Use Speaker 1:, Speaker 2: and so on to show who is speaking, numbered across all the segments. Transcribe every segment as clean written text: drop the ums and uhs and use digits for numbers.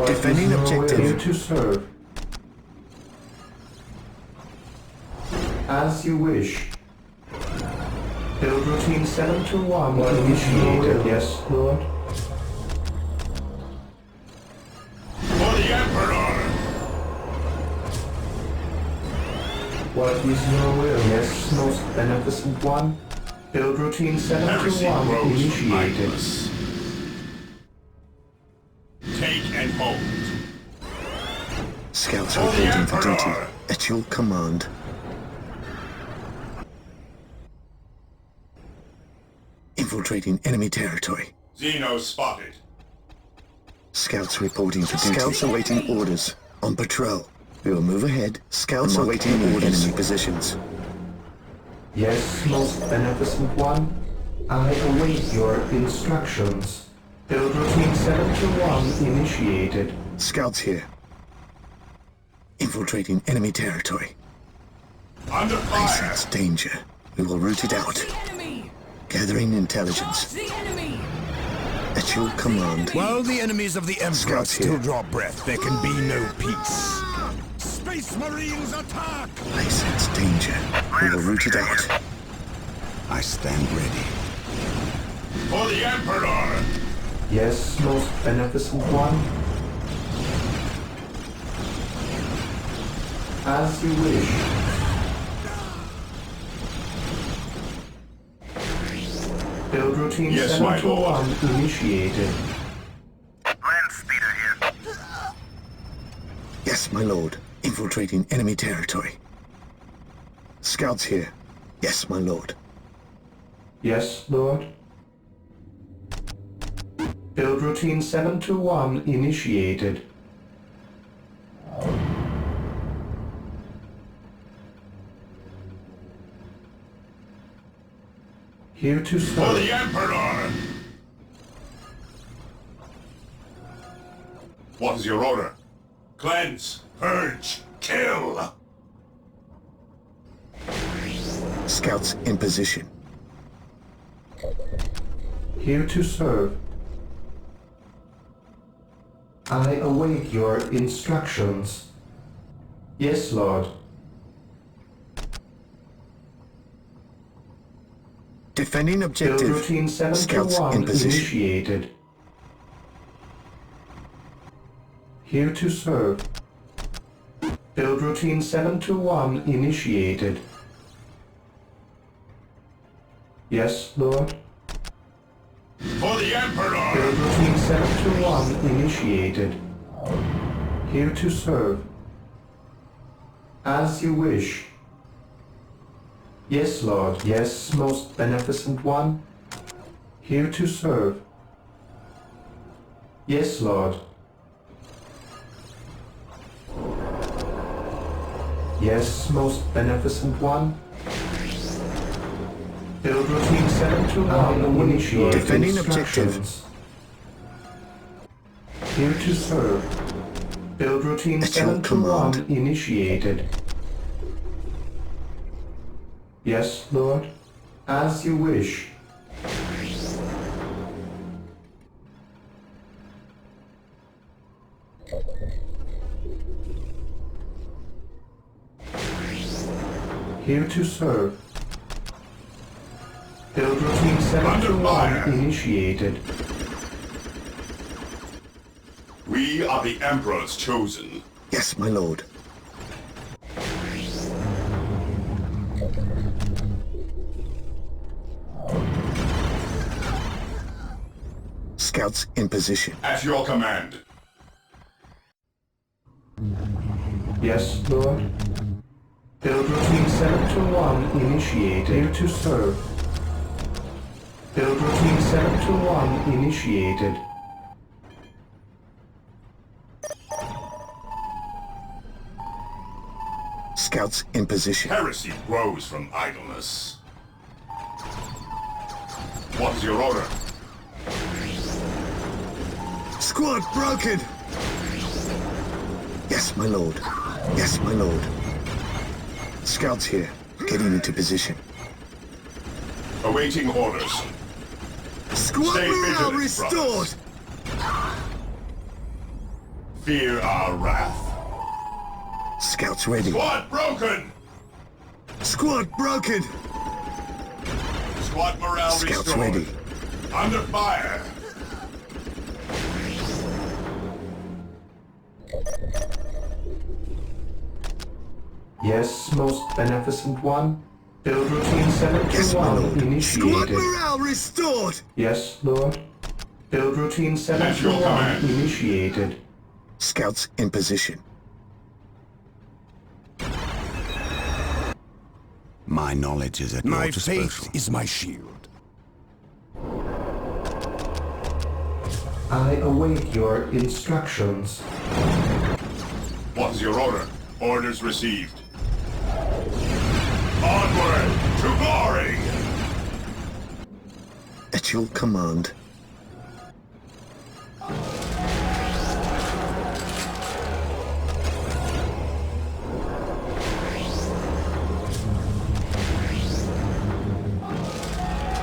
Speaker 1: Defending objective.
Speaker 2: Here to serve. As you wish. Build routine 721 initiated. Yes, Lord.
Speaker 3: For the Emperor!
Speaker 2: What is your will? Yes, most beneficent one. Build routine
Speaker 3: Heresy
Speaker 2: 721
Speaker 3: grows
Speaker 2: initiated.
Speaker 3: mindless. Take and hold.
Speaker 1: Scouts
Speaker 3: For the
Speaker 1: reporting for duty.
Speaker 3: Emperor!
Speaker 1: At your command. Infiltrating enemy territory.
Speaker 3: Xeno spotted.
Speaker 1: Scouts reporting for duty. Scouts awaiting orders. On patrol. We will move ahead. Scouts awaiting orders. Enemy positions.
Speaker 2: Yes, most beneficent one. I await your instructions. Build routine 721 initiated.
Speaker 1: Scouts here. Infiltrating enemy territory.
Speaker 3: Under
Speaker 1: I
Speaker 3: fire!
Speaker 1: sense danger. We will root it out. Gathering intelligence. At your command.
Speaker 4: While the enemies of the Emperor
Speaker 1: Scouts
Speaker 4: still
Speaker 1: here.
Speaker 4: draw breath, there can be no peace. Space Marines attack!
Speaker 1: I sense danger. We will root it out.
Speaker 4: I stand ready.
Speaker 3: For the Emperor!
Speaker 2: Yes, most beneficent one. As you wish. Build routine
Speaker 3: Yes, my
Speaker 2: 721 initiated.
Speaker 5: Land speeder here.
Speaker 1: Yes, my lord. Infiltrating enemy territory. Scouts here. Yes, my lord.
Speaker 2: Yes, Lord. Build routine 721 initiated. Here to
Speaker 3: For
Speaker 2: serve.
Speaker 3: the Emperor! What is your order? Cleanse, purge, kill!
Speaker 1: Scouts in position.
Speaker 2: Here to serve. I await your instructions. Yes, Lord.
Speaker 1: Defending
Speaker 2: Build
Speaker 1: objective.
Speaker 2: routine
Speaker 1: Scouts
Speaker 2: 721
Speaker 1: in position.
Speaker 2: initiated. Here to serve. Build routine 721 initiated. Yes, Lord.
Speaker 3: For the Emperor!
Speaker 2: Build routine 721 initiated. Here to serve. As you wish. Yes, Lord. Yes, most beneficent one. Here to serve. Yes, Lord. Yes, most beneficent one. Build routine 721 initiated.
Speaker 1: Defending objective.
Speaker 2: Instructions. Here to serve. Build routine
Speaker 1: At your
Speaker 2: 721
Speaker 1: command.
Speaker 2: initiated. Yes, Lord. As you wish. Here to serve. Build routine 721 initiated.
Speaker 3: We are the Emperor's chosen.
Speaker 1: Yes, my lord. Scouts in position.
Speaker 3: At your command.
Speaker 2: Yes, Lord. Build routine 721 initiated. Here to serve. Build routine 721 initiated.
Speaker 1: Scouts in position.
Speaker 3: Heresy grows from idleness. What is your order?
Speaker 1: Squad broken! Yes, my lord. Yes, my lord. Scouts here. Getting into position.
Speaker 3: Awaiting orders.
Speaker 1: Squad
Speaker 3: Stay
Speaker 1: morale
Speaker 3: vigilant,
Speaker 1: restored!
Speaker 3: fear our wrath.
Speaker 1: Scouts ready.
Speaker 3: Squad broken!
Speaker 1: Squad broken!
Speaker 3: Squad morale
Speaker 1: Scouts
Speaker 3: restored.
Speaker 1: ready.
Speaker 3: Under fire!
Speaker 2: Yes, most beneficent one. Build routine
Speaker 1: Yes, my
Speaker 2: 721
Speaker 1: lord. Squad
Speaker 2: initiated.
Speaker 1: morale restored!
Speaker 2: Yes, Lord. Build routine
Speaker 3: your
Speaker 2: 721
Speaker 3: command.
Speaker 2: initiated.
Speaker 1: Scouts in position.
Speaker 4: My knowledge is at
Speaker 6: My
Speaker 4: your disposal.
Speaker 6: faith is my shield.
Speaker 2: I await your instructions.
Speaker 3: What is your order? Orders received. Onward to glory!
Speaker 1: At your command.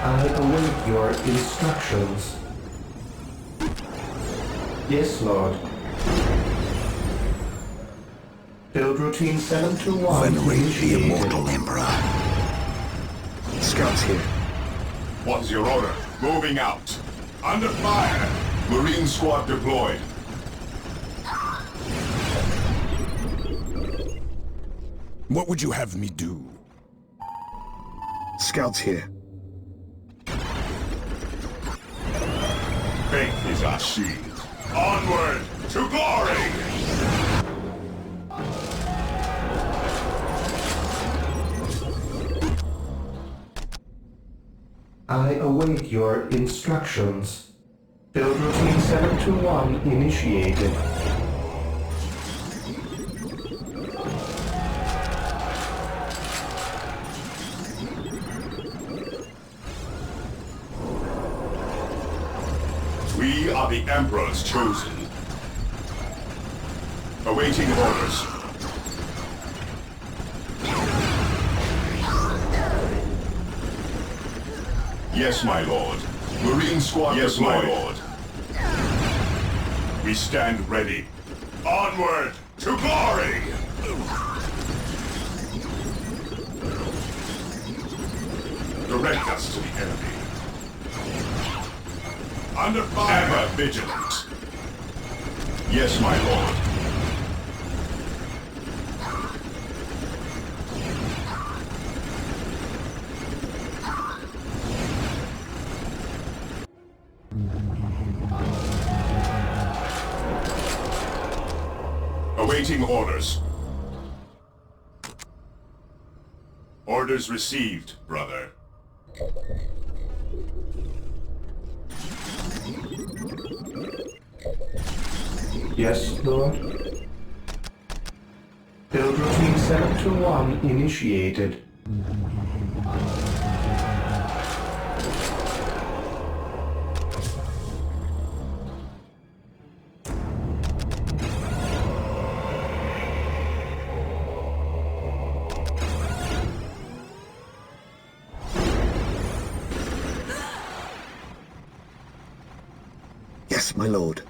Speaker 2: I await your instructions. Yes, Lord. Build routine 721
Speaker 4: Venerate the
Speaker 2: initiated.
Speaker 4: immortal Emperor.
Speaker 1: Scouts here.
Speaker 3: What is your order? Moving out. Under fire! Marine squad deployed.
Speaker 6: What would you have me do?
Speaker 1: Scouts here.
Speaker 3: Faith is our shield. Onward to glory!
Speaker 2: I await your instructions. Build routine 721 initiated.
Speaker 3: We are the Emperor's chosen. Awaiting orders. Yes, my lord. Marine squad yes, my lord. We stand ready. Onward to glory! Direct us to the enemy. Under fire! Ever vigilant. Yes, my lord. Awaiting orders. Orders received, brother.
Speaker 2: Yes, Lord. Build routine 721 initiated.
Speaker 1: Yes, my lord.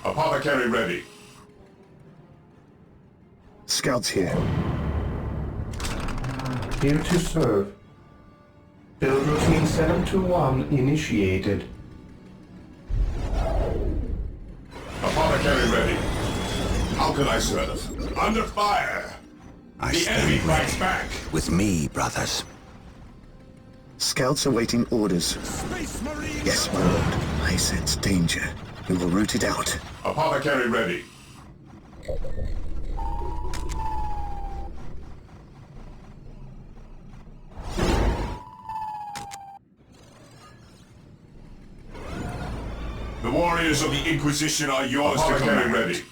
Speaker 3: Apothecary ready.
Speaker 1: Scouts here.
Speaker 2: Here to serve. Build routine 721 initiated.
Speaker 3: Apothecary ready. How can I serve? Under fire!
Speaker 4: I
Speaker 3: The enemy
Speaker 4: stand
Speaker 3: fights
Speaker 4: ready.
Speaker 3: back!
Speaker 4: With me, brothers.
Speaker 1: Scouts awaiting orders.
Speaker 6: Space Marines!
Speaker 1: Yes, my lord. I sense danger. We will root it out.
Speaker 3: Apothecary ready. The warriors of the Inquisition are yours to command. Ready.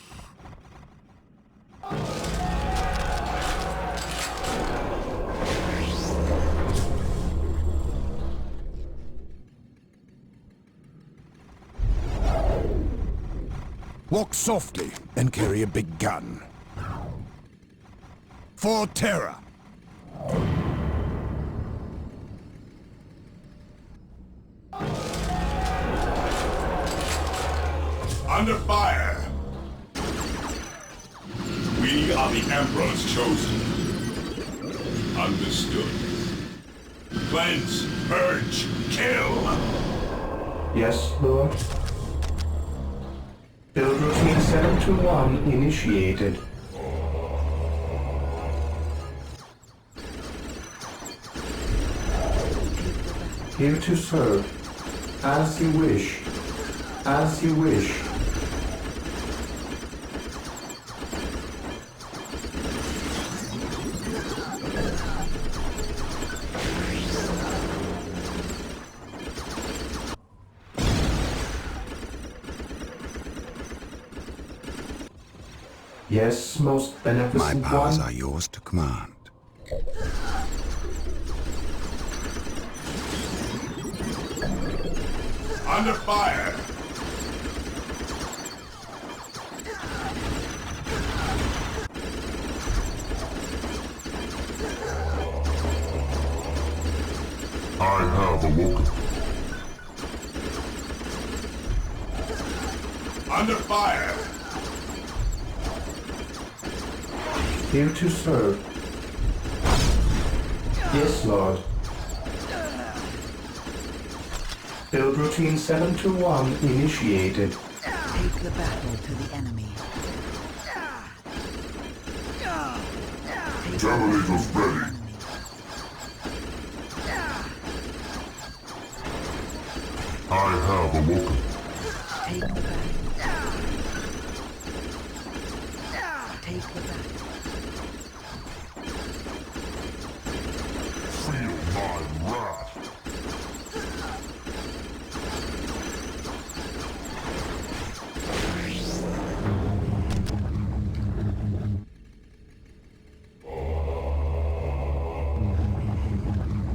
Speaker 6: Walk softly and carry a big gun. For terror!
Speaker 3: Under fire! the Emperor's chosen. Understood. Cleanse, purge, kill!
Speaker 2: Yes, Lord. Build routine 721 initiated. Here to serve. As you wish. As you wish. Yes, most
Speaker 6: My
Speaker 2: beneficent
Speaker 6: powers
Speaker 2: one.
Speaker 6: are yours to command.
Speaker 3: Under fire!
Speaker 7: I have awoken.
Speaker 3: Under fire!
Speaker 2: Here to serve. Yes, Lord. Build routine 721 initiated.
Speaker 8: Take the battle to the enemy.
Speaker 7: Generators ready. I have awoken.
Speaker 8: Take the battle. Take the battle.
Speaker 7: Feel my wrath.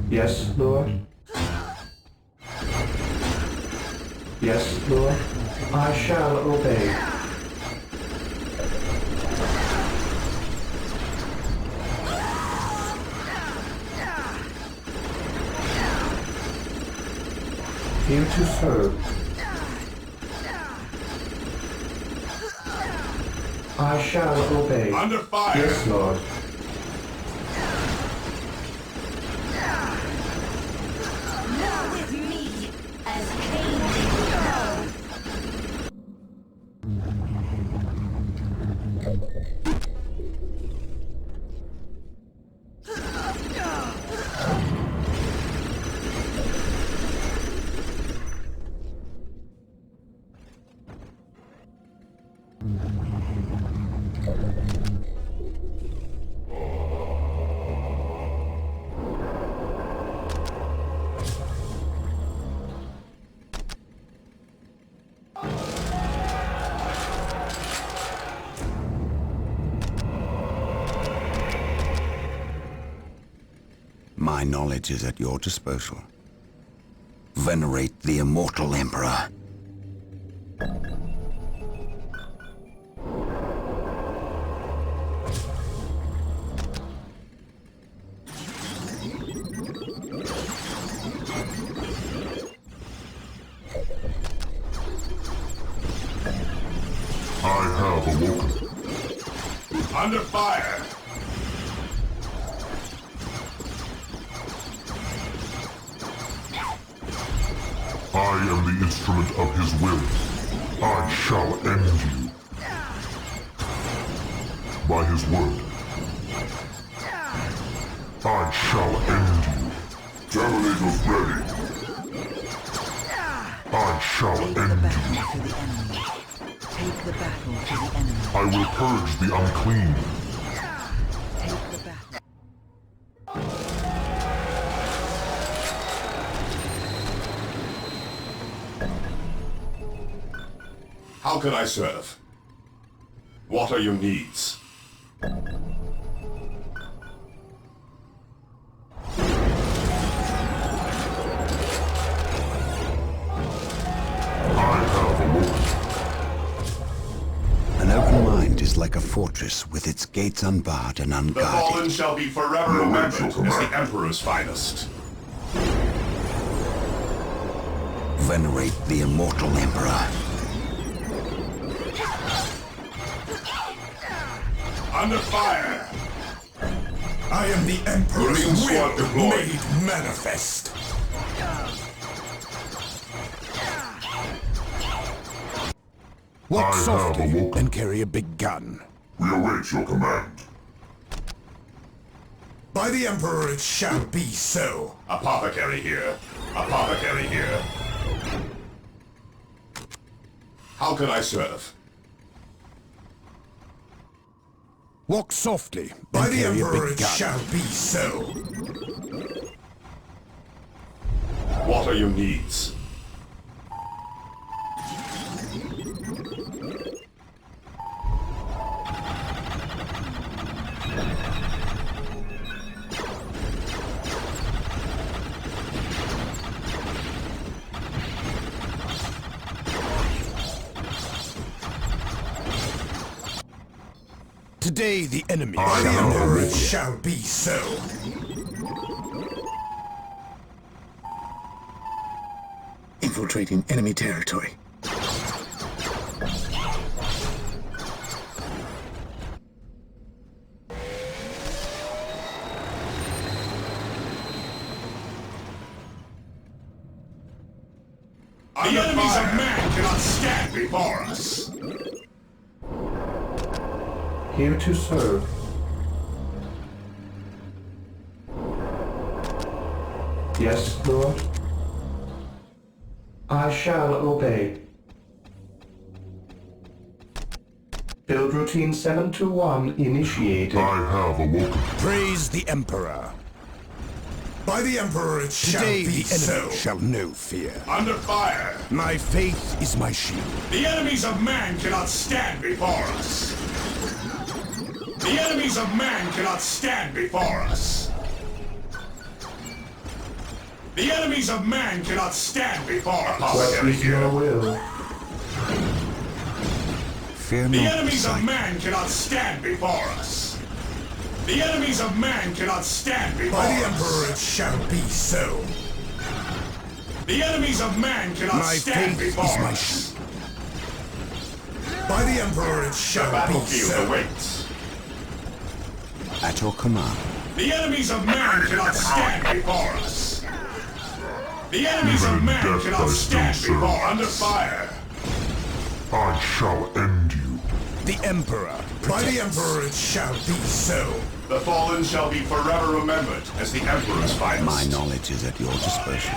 Speaker 2: Yes, Lord. Yes, Lord. I shall obey. Here to serve. I shall obey.
Speaker 3: Under fire!
Speaker 2: Yes, Lord.
Speaker 9: War with me, as Cain did go.
Speaker 6: My knowledge is at your disposal. Venerate the immortal Emperor.
Speaker 7: I have awoken.
Speaker 3: Under fire!
Speaker 7: I am the instrument of his will. I shall end you. By his word. I shall end you. Generators ready. I shall
Speaker 8: Take the
Speaker 7: end
Speaker 8: battle
Speaker 7: you.
Speaker 8: to the enemy. Take the battle to the enemy.
Speaker 7: I will purge the unclean.
Speaker 8: Take the battle.
Speaker 3: How can I serve? What are your needs?
Speaker 7: I have awoken.
Speaker 6: An open mind is like a fortress with its gates unbarred and
Speaker 3: The
Speaker 6: unguarded.
Speaker 3: fallen shall be forever
Speaker 7: Your
Speaker 3: remembered
Speaker 7: will,
Speaker 3: as
Speaker 7: Commander.
Speaker 3: the Emperor's finest.
Speaker 6: Venerate the immortal Emperor.
Speaker 3: Under fire!
Speaker 4: I am the Emperor's
Speaker 3: Marine squad
Speaker 4: will
Speaker 3: deployed.
Speaker 4: made manifest. Walk
Speaker 7: I have
Speaker 4: softly
Speaker 7: awoken.
Speaker 4: and carry a big gun.
Speaker 7: We await your command.
Speaker 4: By the Emperor it shall be so.
Speaker 3: Apothecary here. Apothecary here. How can I serve?
Speaker 4: Walk softly. By the Emperor it shall be so.
Speaker 3: What are your needs?
Speaker 4: Today the enemy
Speaker 7: I
Speaker 4: by the
Speaker 7: am
Speaker 4: Emperor it
Speaker 7: awoken.
Speaker 4: shall be so.
Speaker 1: Infiltrating enemy territory.
Speaker 3: The enemies of man cannot stand before us.
Speaker 2: Here to serve. Yes, Lord. I shall obey. Build routine 721 initiated.
Speaker 7: I have awoken.
Speaker 4: Praise the Emperor. By the Emperor it shall
Speaker 8: Today
Speaker 4: be
Speaker 8: the enemy
Speaker 4: so.
Speaker 8: shall know fear.
Speaker 3: Under fire!
Speaker 8: My faith is my shield.
Speaker 3: The enemies of man cannot stand before us. The enemies of man cannot stand before us. The enemies of man cannot stand before us.
Speaker 2: What is your will?
Speaker 6: Fear
Speaker 3: The
Speaker 6: not,
Speaker 3: enemies of
Speaker 6: sight.
Speaker 3: man cannot stand before us. The enemies of man cannot stand before
Speaker 4: By the
Speaker 3: us.
Speaker 4: Emperor it shall be so.
Speaker 3: The enemies of man cannot
Speaker 8: My
Speaker 3: stand
Speaker 8: faith
Speaker 3: before
Speaker 8: is my
Speaker 3: us.
Speaker 4: By the Emperor it
Speaker 3: The
Speaker 4: shall be
Speaker 3: battlefield
Speaker 4: so.
Speaker 3: awaits.
Speaker 6: At your command.
Speaker 3: The enemies of man cannot stand before us. The enemies
Speaker 7: Even
Speaker 3: of
Speaker 7: in
Speaker 3: man
Speaker 7: death
Speaker 3: cannot
Speaker 7: I still
Speaker 3: stand
Speaker 7: serve.
Speaker 3: before under fire.
Speaker 7: I shall end you.
Speaker 8: The Emperor
Speaker 4: By the
Speaker 8: protects.
Speaker 4: Emperor it shall be so.
Speaker 3: The fallen shall be forever remembered as the Emperor's finest.
Speaker 6: My knowledge is at your disposal.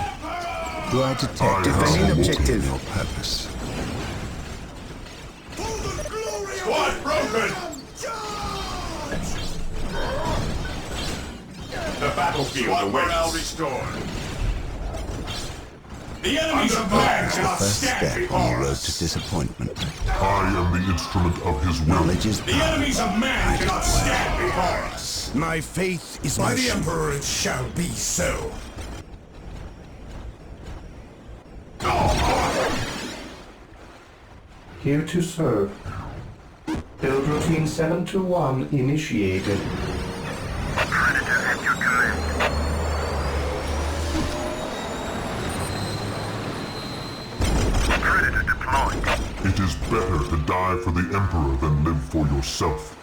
Speaker 6: Do I detect
Speaker 7: I have
Speaker 6: possibility in
Speaker 1: objective.
Speaker 6: your purpose?
Speaker 3: Squad broken! The battlefield awaits. Restored. The enemies of man cannot
Speaker 6: First
Speaker 3: stand
Speaker 6: step on
Speaker 3: before
Speaker 6: the road
Speaker 3: us.
Speaker 6: to disappointment.
Speaker 7: I am the instrument of his will.
Speaker 6: Knowledge is
Speaker 3: The
Speaker 6: power.
Speaker 3: enemies of man cannot stand before us.
Speaker 8: My faith is
Speaker 4: By
Speaker 8: my
Speaker 4: the
Speaker 8: shield.
Speaker 4: Emperor it shall be so.
Speaker 2: Here to serve. Build routine 721 initiated.
Speaker 5: Predator at your command. Predator deployed.
Speaker 7: It is better to die for the Emperor than live for yourself.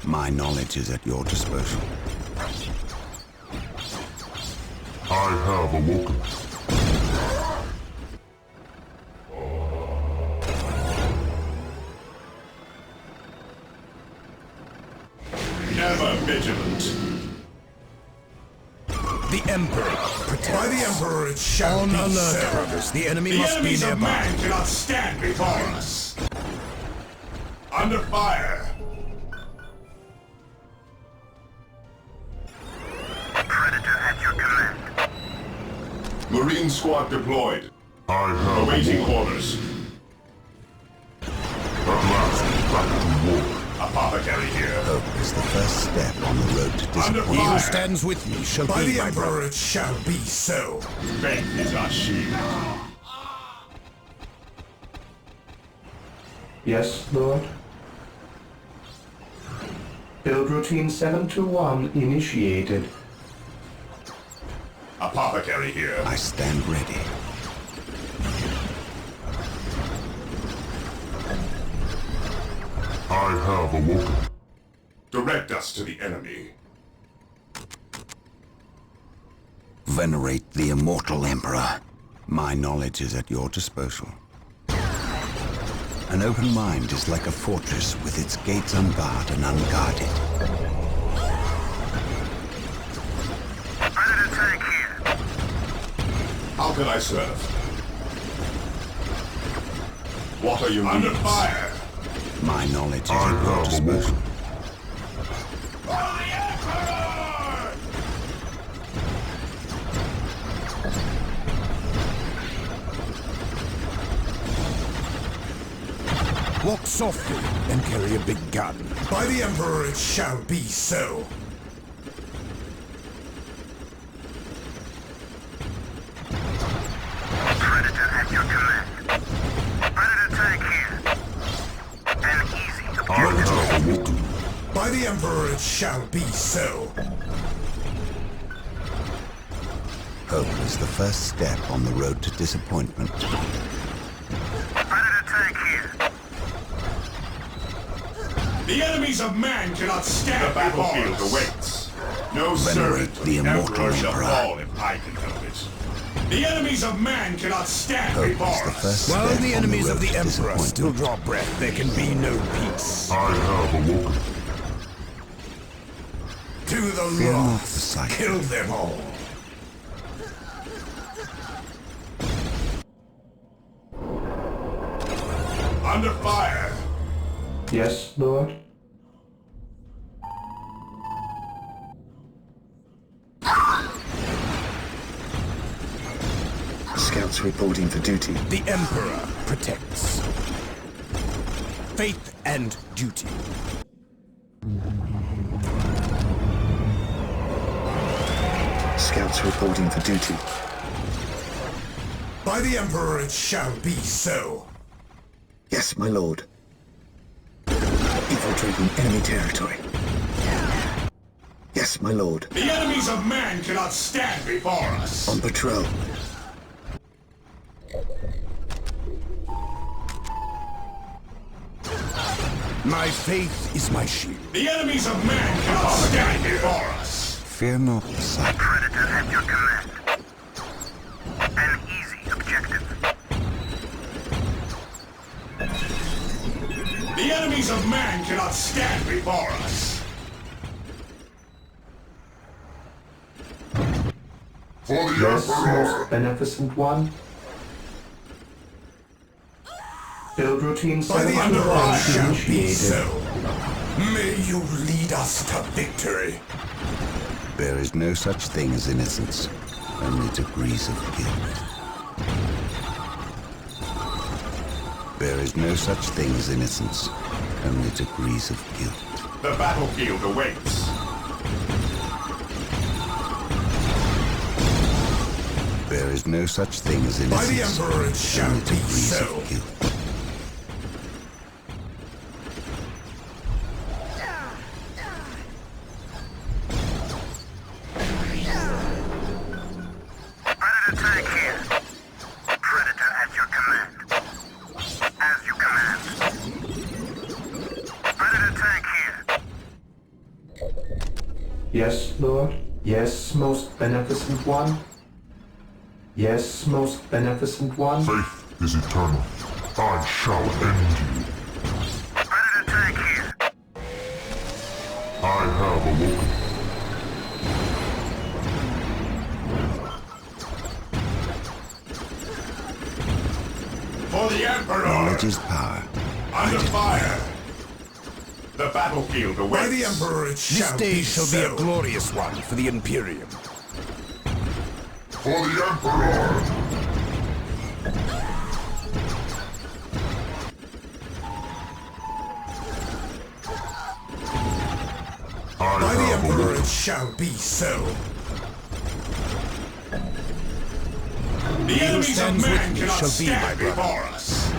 Speaker 6: My knowledge is at your disposal.
Speaker 7: I have awoken.
Speaker 3: Ever vigilant.
Speaker 8: The Emperor protects.
Speaker 4: By the Emperor it shall
Speaker 8: On
Speaker 4: be
Speaker 8: alert,
Speaker 4: so.
Speaker 8: brothers. The enemy
Speaker 3: The
Speaker 8: must be
Speaker 3: enemies of
Speaker 8: nearby.
Speaker 3: man cannot stand before us. Under fire.
Speaker 5: Predator at your command.
Speaker 3: Marine squad deployed.
Speaker 7: I have
Speaker 3: Awaiting
Speaker 7: awoken.
Speaker 3: orders.
Speaker 7: At last, back to war.
Speaker 3: Apothecary here.
Speaker 6: Hope is the first step on the road to
Speaker 3: Under
Speaker 8: He
Speaker 6: disappointment.
Speaker 8: who
Speaker 3: fire.
Speaker 8: stands with me shall
Speaker 4: By
Speaker 8: be
Speaker 4: the
Speaker 8: my
Speaker 4: Emperor
Speaker 8: brother.
Speaker 4: it shall be so.
Speaker 3: Faith is our shield.
Speaker 2: Yes, Lord. Build routine 721 initiated.
Speaker 3: Apothecary here.
Speaker 6: I stand ready.
Speaker 7: I have awoken.
Speaker 3: Direct us to the enemy.
Speaker 6: Venerate the immortal Emperor. My knowledge is at your disposal. An open mind is like a fortress with its gates unbarred and unguarded.
Speaker 5: Predator tank here.
Speaker 3: How can I serve? What are you under fire?
Speaker 6: My knowledge is
Speaker 7: I
Speaker 6: at your
Speaker 7: have
Speaker 6: disposal.
Speaker 7: awoken.
Speaker 3: For the Emperor!
Speaker 8: Walk softly and carry a big gun. By the Emperor it shall be so.
Speaker 5: Predator at your command. Predator tank here. An easy
Speaker 7: I
Speaker 5: objective.
Speaker 7: have awoken.
Speaker 8: By the Emperor it shall be so.
Speaker 6: Hope is the first step on the road to disappointment.
Speaker 5: Predator tank here.
Speaker 3: The enemies of man cannot stand the battlefield awaits. No
Speaker 6: Venerate
Speaker 3: servant of
Speaker 6: the
Speaker 3: the
Speaker 6: immortal
Speaker 3: Emperor shall
Speaker 6: Emperor.
Speaker 3: fall if I can help it. The enemies of man cannot stand
Speaker 6: Hope
Speaker 3: before
Speaker 6: is the
Speaker 3: us.
Speaker 6: first
Speaker 8: While
Speaker 6: step
Speaker 8: the
Speaker 6: on
Speaker 8: enemies
Speaker 6: road
Speaker 8: of the
Speaker 6: to
Speaker 8: Emperor still
Speaker 6: disappointment.
Speaker 8: draw breath, there can be no peace.
Speaker 7: I have awoken.
Speaker 8: To the
Speaker 6: Fear not the
Speaker 8: last,
Speaker 6: sight.
Speaker 8: kill them all.
Speaker 3: Under fire.
Speaker 2: Yes, Lord.
Speaker 1: Scouts reporting for duty.
Speaker 8: The Emperor protects. Faith and duty.
Speaker 1: Scouts reporting for duty.
Speaker 8: By the Emperor it shall be so.
Speaker 1: Yes, my lord. Infiltrating enemy territory. Yes, my lord.
Speaker 3: The enemies of man cannot stand before us.
Speaker 1: On patrol.
Speaker 8: My faith is my shield.
Speaker 3: The enemies of man cannot stand before us.
Speaker 6: Fear not the sight.
Speaker 5: Predator at your command. An easy objective.
Speaker 3: The enemies of man cannot stand before us.
Speaker 7: For the
Speaker 2: Yes,
Speaker 7: Emperor!
Speaker 2: most beneficent one. Build routine
Speaker 8: By the
Speaker 2: 7
Speaker 8: Emperor it shall be
Speaker 2: initiated.
Speaker 8: so. May you lead us to victory.
Speaker 6: There is no such thing as innocence, only degrees of guilt. There is no such thing as innocence, only degrees of guilt.
Speaker 3: The battlefield awaits.
Speaker 6: There is no such thing as
Speaker 8: By the
Speaker 6: innocence,
Speaker 8: Emperor it shall
Speaker 6: only
Speaker 8: be
Speaker 6: degrees
Speaker 8: so.
Speaker 6: of guilt.
Speaker 5: Predator tank here. Predator at your command. As you command. Predator tank here.
Speaker 2: Yes, Lord. Yes, most beneficent one. Yes, most beneficent one.
Speaker 7: Faith is eternal. I shall end you.
Speaker 5: Predator tank here.
Speaker 7: I have awoken.
Speaker 3: For the Emperor.
Speaker 6: Knowledge is power.
Speaker 3: Under fire. The battlefield awaits.
Speaker 8: By the Emperor it
Speaker 10: This
Speaker 8: shall
Speaker 10: day
Speaker 8: be
Speaker 10: shall
Speaker 8: so.
Speaker 10: be a glorious one for the Imperium.
Speaker 7: For the Emperor!
Speaker 8: By the Emperor it shall be so.
Speaker 3: The enemies of
Speaker 10: stands with
Speaker 3: man
Speaker 10: me
Speaker 3: cannot
Speaker 10: shall be my
Speaker 3: stand
Speaker 10: brother.
Speaker 3: before us.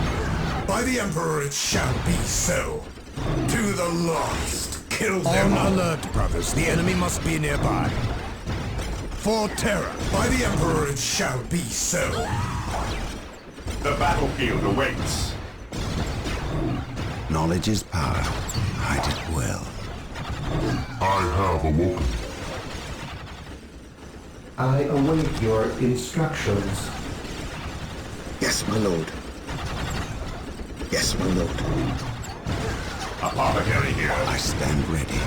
Speaker 8: By the Emperor it shall be so. To the last, kill them
Speaker 10: On
Speaker 8: all.
Speaker 10: alert, brothers. The enemy must be nearby.
Speaker 8: For terror. By the Emperor it shall be so.
Speaker 3: The battlefield awaits.
Speaker 6: Knowledge is power. Hide it well.
Speaker 7: I have awoken.
Speaker 2: I await your instructions.
Speaker 1: Yes, my lord. Yes, my lord.
Speaker 3: Apothecary here.
Speaker 6: I stand ready.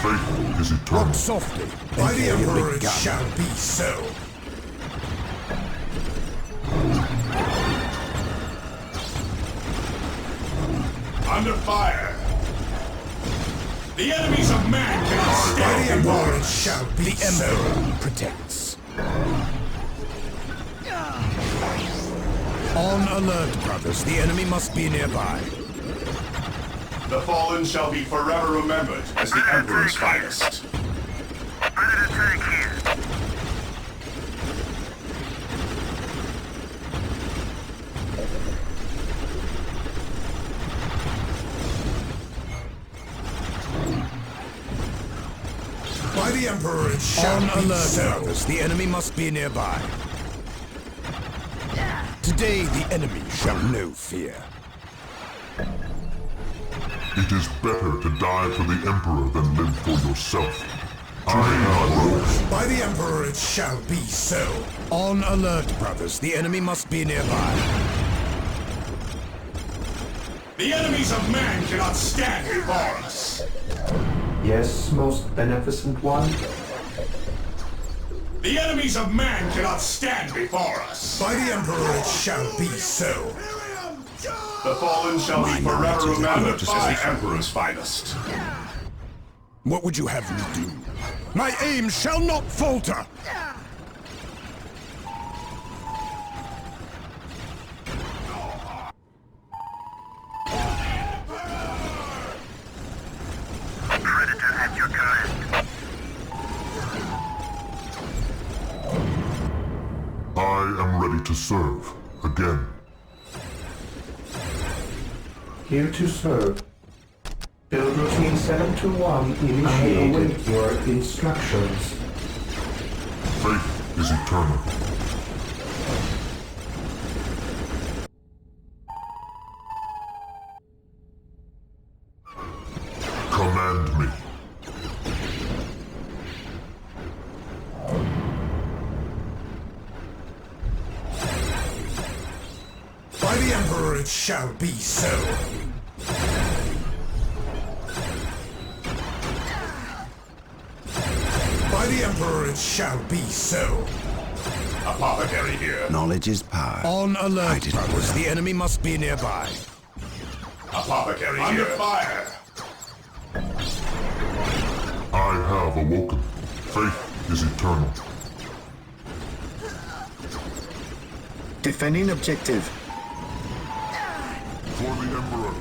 Speaker 7: Faith is eternal.
Speaker 10: Walk softly.
Speaker 8: By the
Speaker 10: and carry a
Speaker 8: Emperor
Speaker 10: big
Speaker 8: it
Speaker 10: gun.
Speaker 8: shall be so.
Speaker 3: Under fire. The enemies of man cannot
Speaker 8: By the
Speaker 3: stand before
Speaker 8: Emperor it
Speaker 3: us.
Speaker 8: shall be
Speaker 10: The
Speaker 8: so.
Speaker 10: Emperor protects. On alert, brothers. The enemy must be nearby.
Speaker 3: The fallen shall be forever remembered as the Emperor's finest.
Speaker 5: Ready to attack here.
Speaker 8: By the Emperor it shall
Speaker 10: On
Speaker 8: be
Speaker 10: alert,
Speaker 8: so.
Speaker 10: brothers. The enemy must be nearby. Today, the enemy shall know fear.
Speaker 7: It is better to die for the Emperor than live for yourself. I have awoken.
Speaker 8: By the Emperor it shall be so.
Speaker 10: On alert, brothers. The enemy must be nearby.
Speaker 3: The enemies of man cannot stand before us.
Speaker 2: Yes, most beneficent one.
Speaker 3: The enemies of man cannot stand before us.
Speaker 8: By the Emperor it shall be so.
Speaker 3: The fallen shall be forever remembered as the Emperor's finest.
Speaker 10: What would you have me do? My aim shall not falter!
Speaker 5: Predator at your command.
Speaker 7: I am ready to serve again.
Speaker 2: Here to serve. Build routine 721 initiated. I await your instructions.
Speaker 7: Faith is eternal. Command me.
Speaker 8: By the Emperor it shall be so. By the Emperor it shall be so.
Speaker 3: Apothecary here.
Speaker 6: Knowledge is power.
Speaker 10: On alert,
Speaker 6: Hide it
Speaker 10: brothers.
Speaker 6: well.
Speaker 10: The enemy must be nearby.
Speaker 3: Apothecary under fire.
Speaker 7: I have awoken. Faith is eternal.
Speaker 1: Defending objective.
Speaker 7: For the Emperor.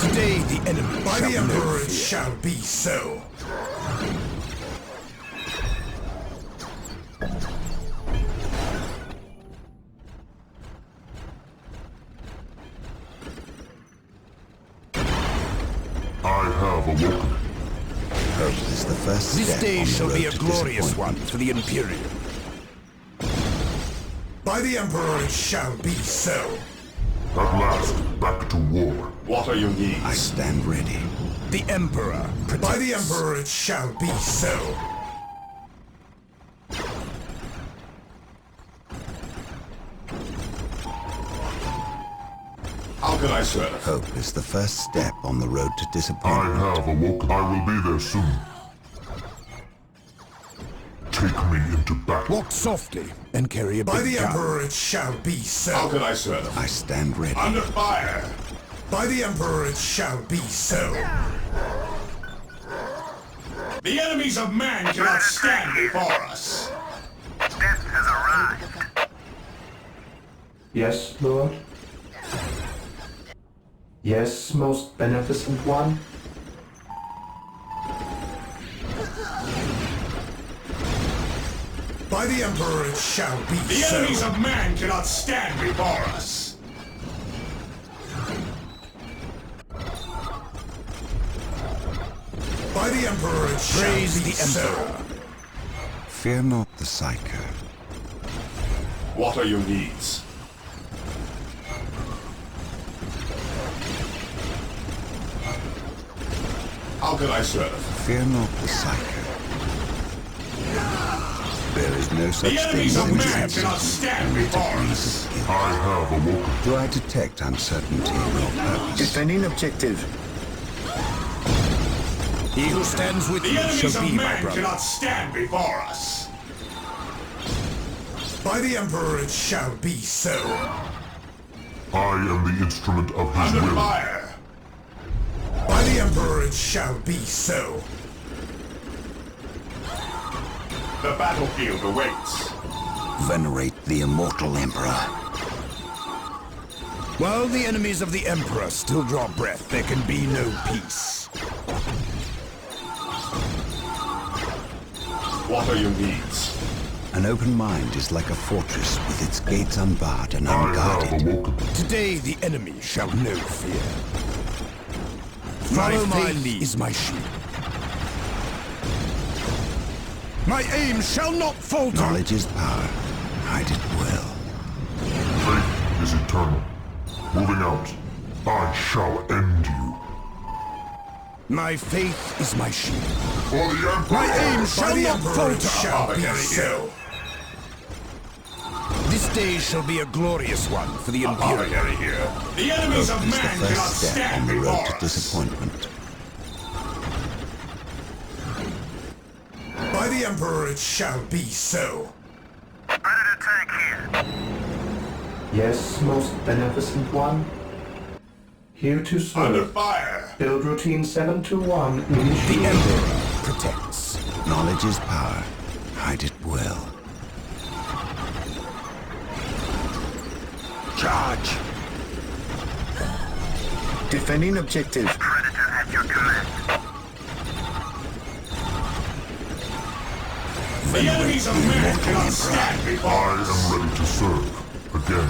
Speaker 10: Today, the enemy
Speaker 8: By
Speaker 10: shall
Speaker 8: the
Speaker 10: know
Speaker 8: Emperor it
Speaker 10: fear.
Speaker 8: shall be so.
Speaker 7: I have awoken.
Speaker 6: Hope is the first
Speaker 10: This
Speaker 6: step
Speaker 10: day
Speaker 6: on the
Speaker 10: shall be
Speaker 6: road
Speaker 10: a
Speaker 6: to
Speaker 10: glorious one
Speaker 6: disappointment.
Speaker 10: for the Imperium.
Speaker 8: By the Emperor it shall be so.
Speaker 7: At last, back to war.
Speaker 3: What are your
Speaker 6: I
Speaker 3: needs?
Speaker 6: stand ready.
Speaker 10: The Emperor protects.
Speaker 8: By the Emperor it shall be so.
Speaker 3: How can I serve?
Speaker 6: Hope is the first step on the road to
Speaker 7: I
Speaker 6: disappointment.
Speaker 7: have awoken. I will be there soon. Take me into battle.
Speaker 10: Walk softly and carry a
Speaker 8: By
Speaker 10: big
Speaker 8: the
Speaker 10: gun.
Speaker 8: Emperor it shall be
Speaker 3: How
Speaker 8: so.
Speaker 3: can I serve?
Speaker 6: I stand ready.
Speaker 3: Under fire.
Speaker 8: By the Emperor it shall be so.
Speaker 3: The enemies of man cannot stand before us.
Speaker 5: Death has arrived.
Speaker 2: Yes, Lord. Yes, most beneficent one.
Speaker 8: By the Emperor it shall be
Speaker 3: The
Speaker 8: so.
Speaker 3: enemies of man cannot stand before us.
Speaker 8: By the Emperor it shall be so.
Speaker 6: Fear not the Psycho.
Speaker 3: What are your needs? How can I serve?
Speaker 6: Fear not the Psycho. There is no such
Speaker 3: The
Speaker 6: thing
Speaker 3: enemies
Speaker 6: as
Speaker 3: of man
Speaker 6: intelligence
Speaker 3: cannot stand before us.
Speaker 7: I have awoken.
Speaker 6: Do I detect uncertainty in your purpose?
Speaker 1: Defending objective.
Speaker 10: He who stands with
Speaker 3: The
Speaker 10: you
Speaker 3: enemies
Speaker 10: shall
Speaker 3: of
Speaker 10: be my
Speaker 3: man
Speaker 10: brother.
Speaker 3: cannot stand before us.
Speaker 8: By the Emperor it shall be so.
Speaker 7: I am the instrument of his
Speaker 3: Under
Speaker 7: will.
Speaker 3: fire.
Speaker 8: By the Emperor it shall be so.
Speaker 3: The battlefield awaits.
Speaker 6: Venerate the immortal Emperor.
Speaker 10: While the enemies of the Emperor still draw breath, there can be no peace.
Speaker 3: What are your needs?
Speaker 6: An open mind is like a fortress with its gates unbarred and
Speaker 7: I have
Speaker 6: unguarded.
Speaker 7: awoken.
Speaker 10: Today the enemy shall know fear.
Speaker 8: Follow
Speaker 10: my
Speaker 8: my
Speaker 10: faith
Speaker 8: lead.
Speaker 10: is my shield. My aim shall not falter.
Speaker 6: Knowledge is power. Hide it well.
Speaker 7: Faith is eternal. Moving out. I shall end you.
Speaker 10: My faith is my shield.
Speaker 7: For the Emperor.
Speaker 10: My aim shall
Speaker 8: the
Speaker 10: not
Speaker 8: Emperor it
Speaker 10: falter.
Speaker 8: shall be
Speaker 3: Very
Speaker 8: so.
Speaker 10: This day shall be a glorious one for the Imperial.
Speaker 3: Apothecary here. The enemies of
Speaker 6: Hope is the
Speaker 3: man cannot
Speaker 6: first step on
Speaker 3: stand
Speaker 6: the road
Speaker 3: before
Speaker 6: to
Speaker 3: us.
Speaker 6: disappointment.
Speaker 8: By the Emperor it shall be so.
Speaker 5: Predator tank here.
Speaker 2: Yes, most beneficent one. Here to
Speaker 3: Under
Speaker 2: serve.
Speaker 3: fire.
Speaker 2: Build routine 721
Speaker 10: The
Speaker 2: initiated.
Speaker 10: Emperor protects.
Speaker 6: Knowledge is power. Hide it well.
Speaker 10: Charge.
Speaker 1: Defending objective.
Speaker 5: Predator at your command.
Speaker 3: The enemies of man cannot stand before
Speaker 7: I
Speaker 3: us.
Speaker 7: am ready to serve. Again.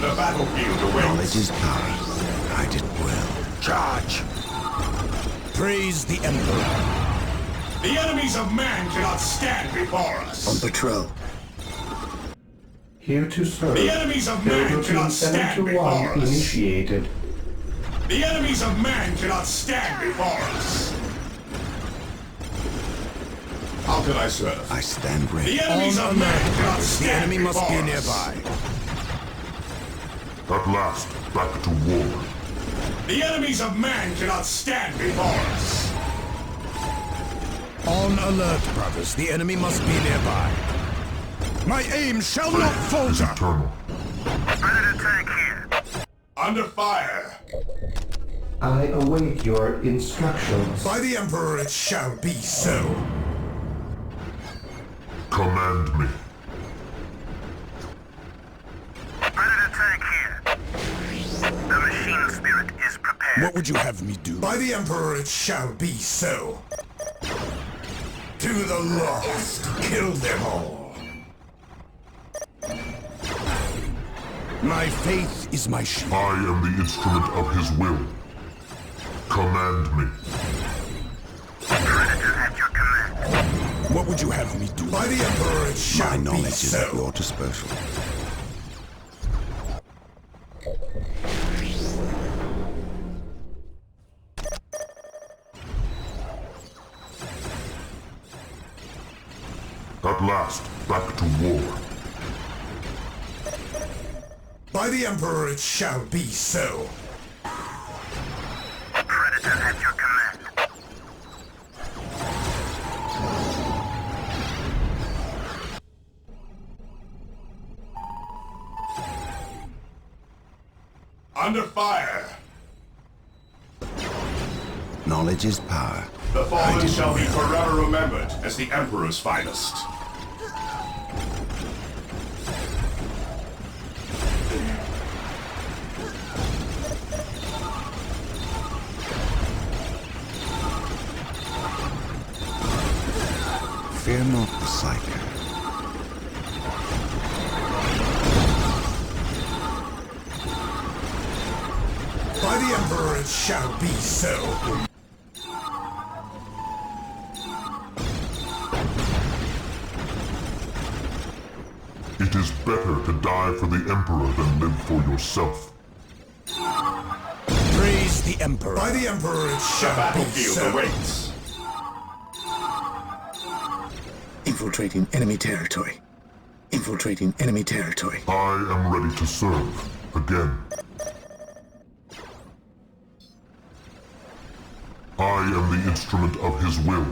Speaker 3: The battlefield
Speaker 6: Knowledge
Speaker 3: awaits.
Speaker 6: is power. Hide it well.
Speaker 10: Charge. Praise the Emperor.
Speaker 3: The enemies of man cannot stand before
Speaker 1: On
Speaker 3: us.
Speaker 1: patrol.
Speaker 2: Here to serve.
Speaker 3: The enemies of
Speaker 2: Build
Speaker 3: man
Speaker 2: routine
Speaker 3: cannot stand before
Speaker 2: 721
Speaker 3: us.
Speaker 2: initiated.
Speaker 3: The enemies of man cannot stand before us. How can I serve?
Speaker 6: I stand ready.
Speaker 3: The enemies
Speaker 10: On
Speaker 3: of man
Speaker 10: alert,
Speaker 3: cannot
Speaker 10: brothers. The
Speaker 3: stand
Speaker 10: enemy must be
Speaker 3: before us.
Speaker 10: nearby.
Speaker 7: At last, back to war.
Speaker 3: The enemies of man cannot stand before us.
Speaker 10: On alert, brothers. The enemy must be nearby. My aim shall not
Speaker 7: Faith is
Speaker 10: falter.
Speaker 7: eternal.
Speaker 5: Predator tank here.
Speaker 3: Under fire.
Speaker 2: I await your instructions.
Speaker 8: By the Emperor it shall be so.
Speaker 7: Command me.
Speaker 5: Predator tank here. The machine spirit is prepared.
Speaker 10: What would you have me do?
Speaker 8: By the Emperor it shall be so. To the lost, kill them all.
Speaker 10: My faith is my shield.
Speaker 7: I am the instrument of his will. Command me.
Speaker 5: Predator at your command.
Speaker 10: What would you have me do?
Speaker 8: By the Emperor it
Speaker 6: My
Speaker 8: shall be
Speaker 6: knowledge is at
Speaker 8: so.
Speaker 6: your disposal.
Speaker 7: At last, back to war.
Speaker 8: By the Emperor it shall be so.
Speaker 5: Predator at your command.
Speaker 3: Under fire.
Speaker 6: Knowledge is power.
Speaker 3: The fallen
Speaker 6: Hide it
Speaker 3: shall be
Speaker 6: well.
Speaker 3: forever remembered as the Emperor's finest.
Speaker 6: Fear not the Psycho.
Speaker 8: it shall be so.
Speaker 7: It is better to die for the Emperor than live for yourself.
Speaker 10: Praise the Emperor.
Speaker 8: By the Emperor it shall be so.
Speaker 3: awaits.
Speaker 1: Infiltrating enemy territory. Infiltrating enemy territory.
Speaker 7: I am ready to serve. Again. I am the instrument of his will.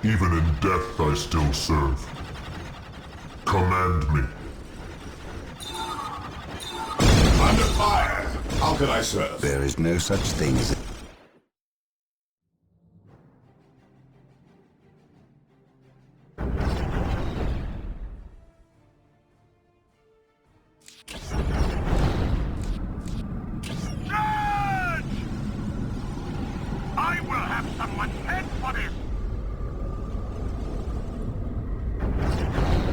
Speaker 7: Even in death I still serve. Command me.
Speaker 3: Under fire. How can I serve?
Speaker 6: There is no such thing as
Speaker 5: I will have someone's head for this!